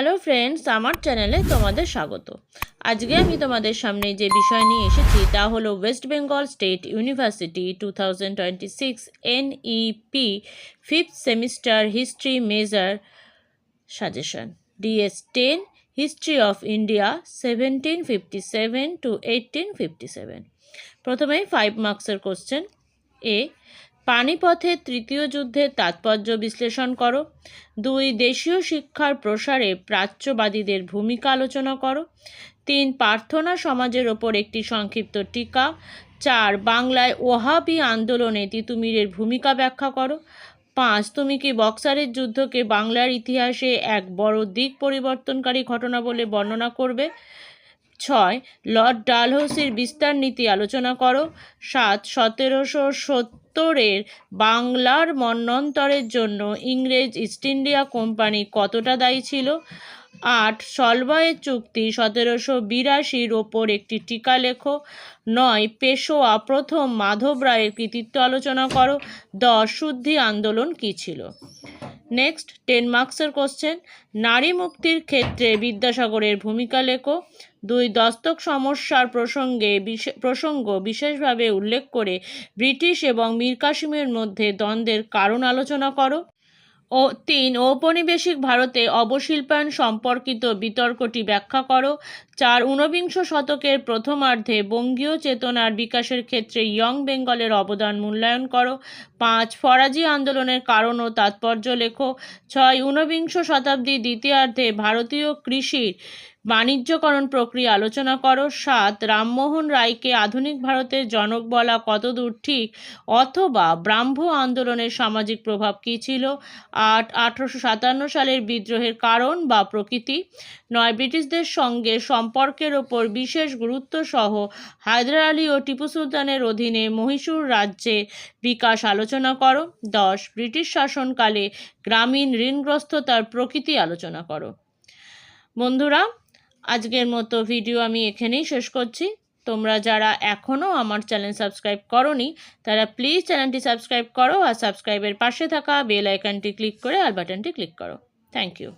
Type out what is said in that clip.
Hello friends, আমার চ্যানেলে তোমাদের স্বাগত। আজকে আমি তোমাদের সামনে যে বিষয় নিয়ে এসেছি তা হলো West Bengal state university 2026 NEP 5th semester history major suggestion DS10 history of India 1757 to 1857। প্রথমেই 5 মার্কসের কোশ্চেন। এ, পানিপথের তৃতীয় যুদ্ধের তাৎপর্য বিশ্লেষণ করো। 2, দেশীয় শিক্ষার প্রসারে প্রাচ্যবাদীদের ভূমিকা আলোচনা করো। 3, প্রার্থনা সমাজের ওপর একটি সংক্ষিপ্ত টিকা। 4, বাংলায় ওহাবি আন্দোলনে তিতুমিরের ভূমিকা ব্যাখ্যা করো। 5, তুমি কি বক্সারের যুদ্ধকে বাংলার ইতিহাসে এক বড় দিক পরিবর্তনকারী ঘটনা বলে বর্ণনা করবে। 6, লর্ড ডালহৌসির বিস্তার নীতি আলোচনা করো। 7, 1770-এর বাংলার মন্বন্তরের জন্য ইংরেজ ইস্ট ইন্ডিয়া কোম্পানি কতটা দায়ী ছিল। 8, সলভয়ের চুক্তি 1782-র ওপর একটি টিকা লেখো। 9, পেশোয়া প্রথম মাধব রায়ের কৃতিত্ব আলোচনা করো। 10, শুদ্ধি আন্দোলন কী ছিল। নেক্সট 10 মার্কসের কোশ্চেন। নারী মুক্তির ক্ষেত্রে বিদ্যাসাগরের ভূমিকা লেখো। 2, দস্তক সমস্যার প্রসঙ্গ বিশেষভাবে উল্লেখ করে ব্রিটিশ এবং মীর কাসিমের মধ্যে দ্বন্দ্বের কারণ আলোচনা করো। 3, ঔপনিবেশিক ভারতে অবশিল্পায়ন সম্পর্কিত বিতর্কটি ব্যাখ্যা করো। 4, ঊনবিংশ শতকের প্রথমার্ধে বঙ্গীয় চেতনার বিকাশের ক্ষেত্রে ইয়ং বেঙ্গলের অবদান মূল্যায়ন করো। 5, ফরাজি আন্দোলনের কারণ ও তাৎপর্য লেখো। 6, ঊনবিংশ শতাব্দীর দ্বিতীয়ার্ধে ভারতীয় কৃষির বাণিজ্যকরণ প্রক্রিয়া আলোচনা করো। 7, রামমোহন রায়কে আধুনিক ভারতের জনক বলা কতদূর ঠিক অথবা ব্রাহ্ম আন্দোলনের সামাজিক প্রভাব কী ছিল। 8, 1857 সালের বিদ্রোহের কারণ বা প্রকৃতি। 9, ব্রিটিশদের সঙ্গে সম্পর্কের ওপর বিশেষ গুরুত্ব সহ হায়দার আলী ও টিপু সুলতানের অধীনে মহীশূর রাজ্যে বিকাশ আলোচনা করো। 10, ব্রিটিশ শাসনকালে গ্রামীণ ঋণগ্রস্ততার প্রকৃতি আলোচনা করো। বন্ধুরা, আজকের মতো ভিডিও আমি এখানেই শেষ করছি। তোমরা যারা এখনও আমার চ্যানেল সাবস্ক্রাইব করোনি তারা প্লিজ চ্যানেলটি সাবস্ক্রাইব করো আর সাবস্ক্রাইবের পাশে থাকা বেল আইকনটি ক্লিক করে অল বাটনটি ক্লিক করো। Thank you.